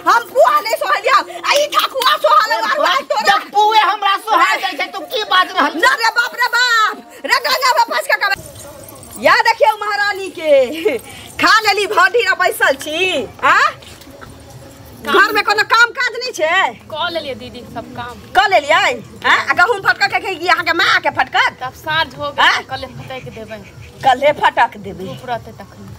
हम पुआ ले सोहलिया आई ठकुआ सोहले वाला तोरा जब पुए हमरा सोहाय दै छै तो की बात रहल ना रे बाप रे गंगा वापस का या देखियो महारानी के खा लेली भौडी रा बैसल छी हां घर में कोनो काम काज नहीं छे क लेलिए दीदी सब काम क लेलिए हां गहूम फटक के यहां के मां के फटक तब साँझ हो गए कल फटक देबै कल फटक देबै उपरते तखन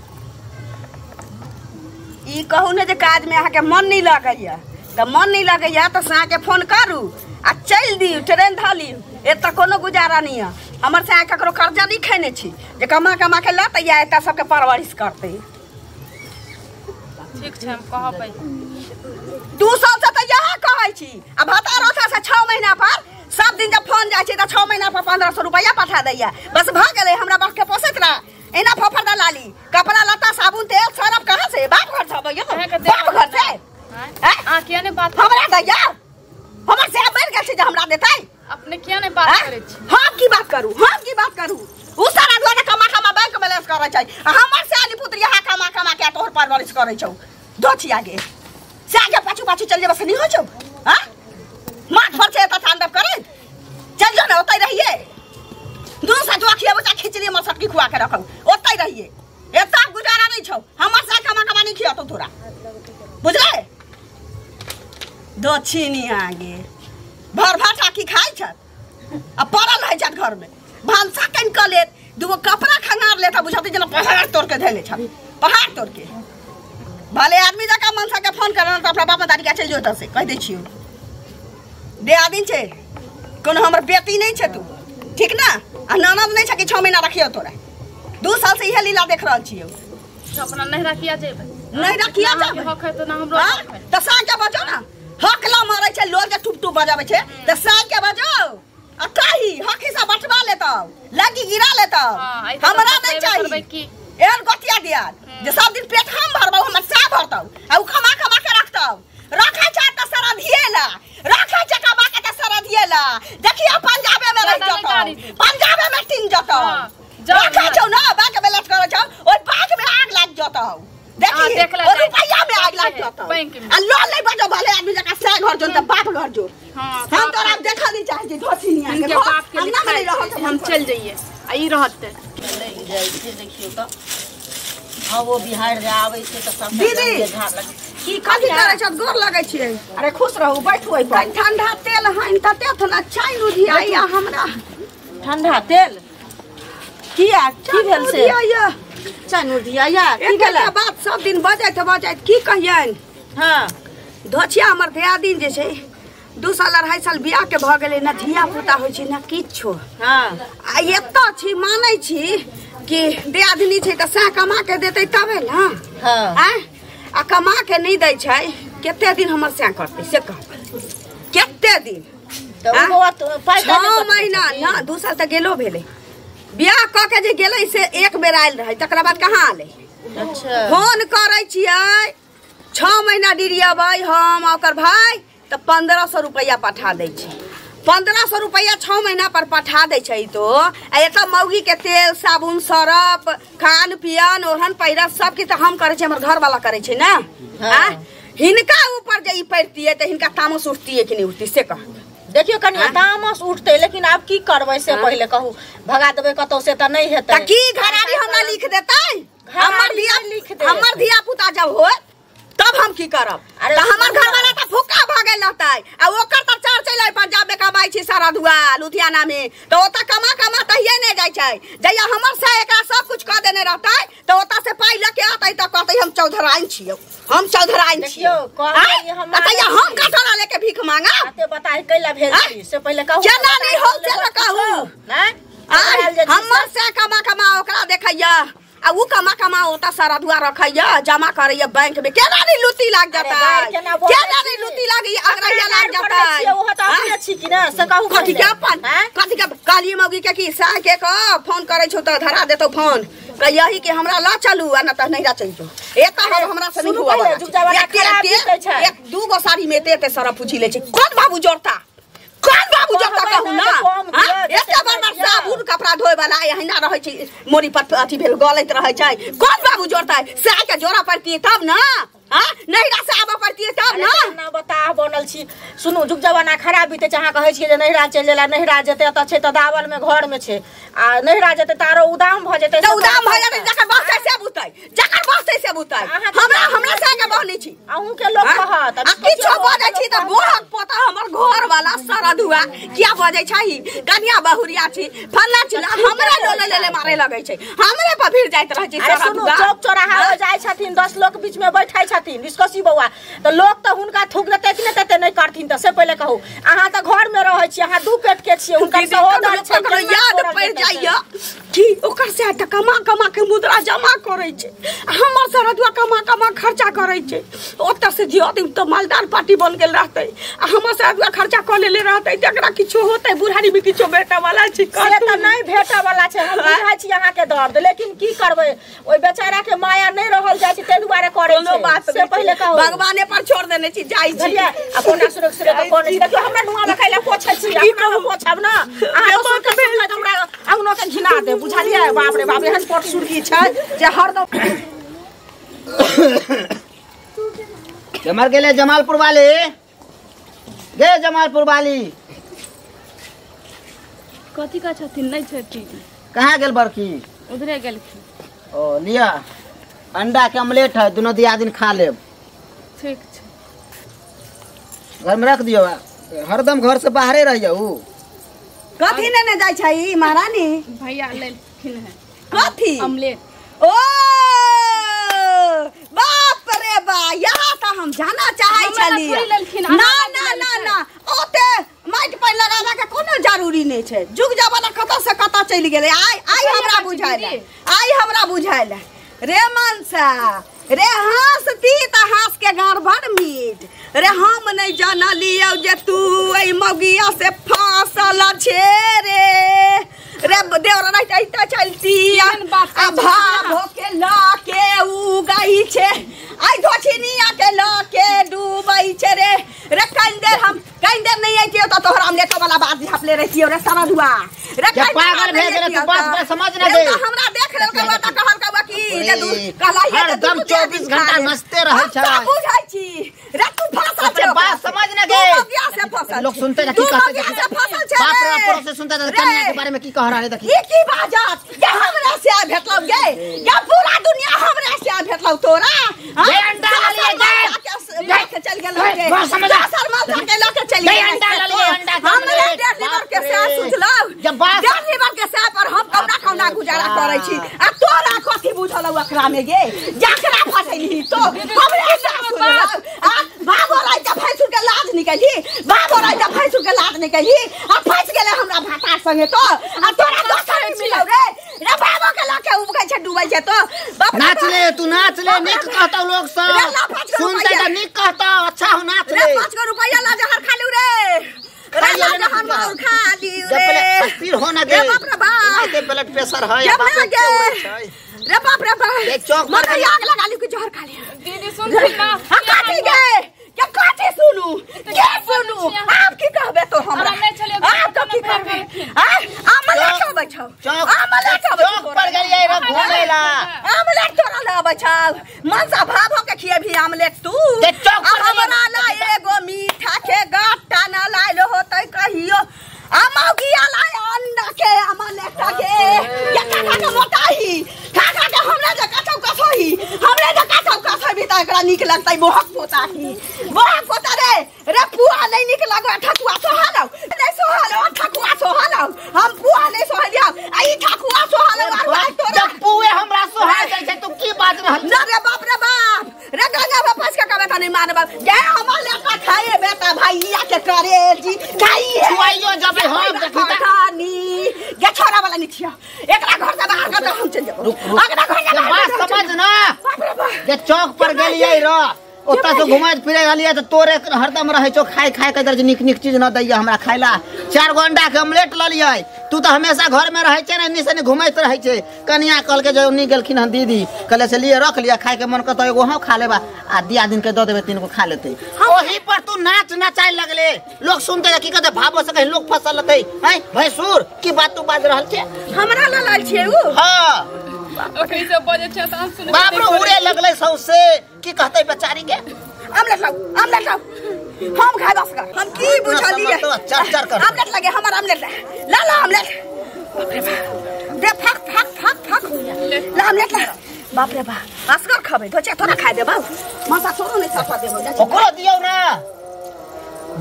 ई कहू ने जे काज में अहाँ के मन नहीं लगैया त मन नहीं लगैया त सा के फोन करू आ चल दी ट्रेन धाली एत कोनो गुजारा नहीं है हमर से ककरो कर्जा नहीं खैने छी जे कमा के लत या एत सबके परवरिश करते ठीक छै हम कहबै 2 साल से त यही कहै छी आ भता रथा से 6 महीना पर सब दिन जब फोन जाय छै त 6 महीना पर 1500 रुपया पठा दैया बस भ गेलै हमरा बाप के पोसत रहा एना फफर दलाली कपड़ा लत्ता साबुन तेल सरफ कहां से बाप घर से भैया बाप घर से आ किया ने बात हमरा दैया हमर से मर गेल छै जे हमरा देतै अपने किया ने बात करे छी हम की बात करू उ सारा दुआरे कमा बैंक बैलेंस करे छै हमर से आली पुत्र यहा कमा के तोहर परवरिश करे छौ दोछी आगे से आगे पाछू चल जे बस नहीं हो छौ हां माथ भर से त तांडव करे चल जो ना ओतै रहिए दू सा जो खिया बचा खिचड़ी में सटकी खुआ के रखौ ओतै रहिए एता गुजारा नहीं छौ हमर से कमा नहीं खिया तो तोरा बुझले दोछी आगे भर भाटा की खाई छत आ पड़ल है छत घर में भांसा कन क लेत दुगो कपड़ा खंगार लेता बुझाते जना पहाड़ तोड़ के धैले छ पहाड़ तोड़ के भले आदमी जका मनसा के फोन करना त अपना बाप दादी के चल जो त से कह दे छियो दे आदमी छे कोनो हमर बेटी नहीं छे तू ठीक ना आ ननद नहीं छ कि 6 महीना रखियो तोरा 2 साल से इहे लीला देख रहल छियो अपना नहीं रखिया जेबै नहीं रखिया जेबै हक है तो ना हमरो त सा के बजो ना हकला मारे छै लोग के टुप बजावे छै त सा के बजो आ काई हकी से बटवा लेता लगी गिरा लेता हमरा नहीं चाहिए एर गोतिया दिया जे सब दिन पेट हम भरबौ हम सा भरतौ आ उ कमा के रखतौ रखै छै त सारा धिएला रखै छै कमा के त सारा धिएला देखियो पंजाबे में रह जतौ पंजाबे में टिन जतौ रखै छौ ना बैंक बैलेंस करे छौ ओइ बैंक में आग लाग जतौ देखिए रुपया में आग लाग जतौ आ लो ले बजो भले आदमी जका से घर जोन त बाप घर जो हम तोरा देखा नहीं चाहै धोसी नहीं के बाप के लिखा हम चल जाइए आई रहते नहीं जाय छै देखियो त हां वो बिहार जे आबै छै त सब दीदी की कथि करे छ गोर लगै छियै अरे खुश रहू बैठू ओइ पर ठंडा तेल हाइन तते थना चाय नुधी आइया हमरा ठंडा तेल किया की भेल से चाय नुधी आइया की भेल बात सब दिन बजाइत की कहियन हां धोछिया हमर दियादिन जे छै 2 साल 2.5 साल बियाह के भ गेलै ना धिया पुता होय छै ना किछो हां आ एत छी मानै छी कि दियादिनी छै त सा कमा के देतै तबे ना हां आ कमा के नहीं दै छै केते दिन हमर से करतै से कह केते दिन त ओ फायदा 6 महीना ना 2 साल त गेलो भेलै बियाह क के जे गेलै से एक बेर आइल रहै तकरा बाद कहाँ आले अच्छा फोन करै छियै 6 महीना डिरियाबै हम ओकर भाई त 1500 रुपया पठा दै छी 1500 रुपया 6 महीना पर पठा दै छै तो एत मौगी के तेल साबुन सरफ खान पियन ओहन पैरा सब के त हम करे छै हमर घर वाला करे छै ना हां हिनका ऊपर जे ई पड़तिए त हिनका तामस उठतिए कि नहीं उठती से कह देखियो कनिया तामस उठते लेकिन आप की करबै से पहले कहू भगा देबै कतौ से त नहीं हेतै त की घरारी हमरा लिख देतै हमर धिया पुता जब हो तब हम की करब त हमर घर वाला त फुक्का भागल रहतै आ ओकर त चार चलै पंजाब में कमाई छी सारा दुआ लुधियाना में त ओता कमा तहिए नहीं जाय छै जया हमर से एकरा सब कुछ क देने रहतै त ओता से पाई लेके आतै त कहतै हम चौधराइन छियौ हम चौधराइन छियौ कहतै हम कटोरा लेके भीख मांगा ते बताइ कैला भेल छी से पहले कहू केना नहीं हो से कहू नहीं हमर से कमा ओकरा देखैया आ उ कमा ओता सारा दुआ रखैया जमा करैया बैंक में केना नहीं लुटी लाग जाता केना नहीं लुटी लागी अगरैया लाग जाता ओह त अपने छी कि ना से कहू कथि के अपन कथि के काली मौगी के की सा के फोन करै छौ त धरा देतौ फोन कहियही कि हमरा ला चलू आ न त नहीं रा चलू एता हमरा से नहीं हुआ एक दू गो साड़ी में ते सरफ पूछी ले छै कोन बाबू जोड़ता कौन बाबू जब तक कहू ना एते बार साबुन कपड़ा धोए वाला एहिना रहै छै मोरी पर अथी भेल गलैत रहै छै कौन बाबू जोड़ता है से के जोड़ा पड़ती तब ना नहिरा से आबे पड़ती है तब ना बता बनल छी। सुनू जुग जमाना खराब बीते छै, अहाँ कहै छियै जे नहिरा चलि गेला, नहिरा जेतै त छै त दावल में घर में छै, आ नहिरा जेतै तारो उदाम भ जेतै। त उदाम भ जेतै जकर बसै से बुतै, जकर बसै से बुतै। हमरा संगे बहनै छी, अहूँ के लोग कहत आ किछो बजै छी त बोहक पोता हमर घर वाला सरदुआ किया बजै छही, कन्या बहुरिया छी, फल्ला चिल्ला हमरा लोले लेले मारे लगै छै, हमरे पर भिड़ जाइत रहै छी सरदुआ। चौक चौराहा हो जाइ छथिन, 10 लोग बीच में बैठै छथिन डिस्कसी बौआ, त लोग त हुनका थूक देतै कि नै देतै, नै करथिन त से पहिले कहू। अहाँ त घर में रहै छी, अहाँ दू पेट के छियै, हुनका सहोदर छै, ओकरा याद पड़ जाइया कि ओकर से त कमा कमा के मुद्रा जमा करै छै, हमर सरदुआ कमा कमा खर्चा करै छै, ओतऽ से जियो त मालदार पार्टी बन गेल रहतै, आ हमर सरदुआ खर्चा क लेले रहतै, तकरा किछो होतै, बुढ़ारी में किछो भेटै वाला छै, से त नै भेटै वाला छै। हम बुझै छी अहाँ के दर्द, लेकिन की करबै, ओइ बेचारा के माया नै रहल जाइ छै, तै दुआरे करै छै। बात से पहिले कहू, भगवाने पर छोड़ देने छी, जाइ छी आ कोना सुरक्षित त कोन छी। देखियो हमरा नुआ में खैला पोछै छी, हमरा पोछब ना, अहाँ दोसर के भेल हमरा अंगनो के घिना दे, बुझलियै। बाप रे बाप, एहन पोट सुरगी छै जे हरदम मर गेले जमालपुर वाली गे, जमालपुर वाली कथी का छथिन नहीं छथिन, कहाँ गेल बड़की? उधरे गेलखिन। ओ लिया अंडा के ऑमलेट है, दोनों दिया दिन खा लेब। ठीक छै, घर में रख दियो, हरदम घर से बाहरे रह जाऊ। कथी ने जाइ छै महारानी? भैया लेलखिन है कथी ऑमलेट। ओ बाप रे बा, यहाँ तो हम जाना चाहे छलिए। ना ना ना ना, ओते माइट पर लगावा के कोनो जरूरी नहीं छै, जुग जमाना कत से कत चली गेले। आई हमरा बुझाइल, आई हमरा बुझाइल रे मनसा रे, हंसती त हंस के गार भर मीट रे, हम नहीं जानलियो जे तू ए मौगिया से फासल छे रे देवरा नहीं चाहता चलती आ भाभो के लाके उ गई छे, आई धोछिनिया के लाके डूबई छे रे कहीं देर नहीं आई तो तोहरा हम लेके वाला बात झापले रहती रे सरदुआ रे, पागल भेज रे तू, बात समझ ना दे। हमरा देख ले के बात कहल का की ले दूर कहलाई है, हरदम 24 घंटा मस्ते रहै छै, सब बुझाई छी रे, तू फासल छे, बात समझ ना दे। मौगिया से फासल, लोग सुनते ना की कहते हैं, बाप रे बाप से सुनते थे कन्या के बारे में की कह रहा है। देखी ये की बात ये हमरा से भेटलौ गे, या पूरा दुनिया हमरा से भेटलौ तोरा। ये अंडा ले लिए लेके चल गेल गे, बात समझ आ, शर्मा के लेके चल गेल, अंडा ले लिए, अंडा हमरा डेढ़ लीवर के से सुझलौ, जब बात डेढ़ लीवर के से पर हम कौना गुजारा करै छी, आ तोरा कथी बुझलौ एकरा में गे, जकरा फसैली तो हमरा से सुझलौ। आ बाबो राय त फैसुर के लाज निकली, बाबो राय त फैसुर के लाज निकली, आ फस गेले हमरा भाटा संगे तो, आ तोरा दोसर मिलौ रे बाबो के लाके उबकै छै डूबै छै तो। नाच ले तू, नाच ले, निक कहता लोग सब सुनते त निक कहता, अच्छा हो नाच ले। 5 रुपया ला जहर खा लू रे, रे ला जहर मार खा लियो रे, फिर होना दे, बाप रे बाप, ते ब्लड प्रेशर है, जब बाप ना गे रे बाप रे बाप, एक चौक मत आग लगा ली कि जहर खा लिया। दीदी सुन ना, काटी गे क्या काटी सुनू क्या सुनू, आप की कहबे तो हमरा आप तो की कहबे, आमले कहबे छौ, आमले कहबे चौक पर गेलिए रे घुमेला, आमलेट तोरा लाबे छौ, मनसा भाभो के खिएबी आमलेट तू, ते चौक पर हमरा ला एगो मीठा के गट्टा न लाइलो होतै कहियो, मौगिया ला अंडा के आमलेट के या काका के मोटाही काका के हमरा जे कथौ कसही, हमरे जे कथौ कसही त एकरा नीक लगतै, मोहक पोताही मोहक पोता रे पुआ नहीं निक लगो, ठकुआ सोहालौ नहीं सोहालौ, ठकुआ सोहालौ, हम पुआ नहीं सोहालिया, आई ठकुआ सोहालौ, आ तोरा जब पुए हमरा सोहा जाय छै तू की बात रहल ना रे बाप रे बाप रे, गंगा वापस के कबे त नहीं मानब जे हमर लेका खाए बेटा भैया के करे जी खाइए छुआइयो जब हम देखी त खानी गे छोरा वाला नहीं छिया, एकरा घर से बाहर कर हम चल जाबो, एकरा घर से बात समझ ना, बाप रे बाप जे चौक पर गेलिए र ओता से घुमाए फिरे गलिए त तोरे हरदम रहे छो, खाए के दर्ज निक चीज न दैया हमरा खाइला, 4 गो अंडा के ऑमलेट ल लिये, तू तो हमेशा घर में रहे छे ना, निसे ने घुमाइत रहे छे। कन्या कल के जो नी गेलखिन हन दीदी कहले से लिए रख लिया, खाए के मन करता एगो हम खा लेबा, आ दिया दिन के द देबे 3 गो खा लेते, ओही पर तू नाच नचाए लगले, लोग सुनते की कहते भाबो से कहीं लोग फसल लते हैं भैंसुर की बात तू बाज रहल छे, हमरा ला लाल छे उ हां कैसे बजे छ त हम सुन बाप रे उड़े लगले सौसे की कहते बेचारी के आमलेट लाओ हम खाए बस कर हम की बुझलिए चर कर आमलेट लगे हमर omelette La omelette they fuck La omelette ला बाप रे बा असकर खबे तो थोड़ा खाए दे बाबू मसा छोड़ो नहीं छपा देबो ओकरो दियौ ना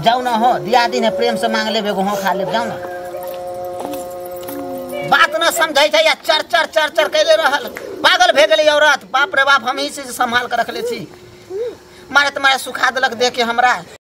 जाऊ ना हो दियादी ने प्रेम से मांग लेबे हो खा ले जाऊ ना बात ना समझै छै या चर कैले रहल पागल भे गेलै औरत बाप रे बाप हम ही से संभाल के रखले छी मारे तुम्हारे सुखा देलक देख के हमरा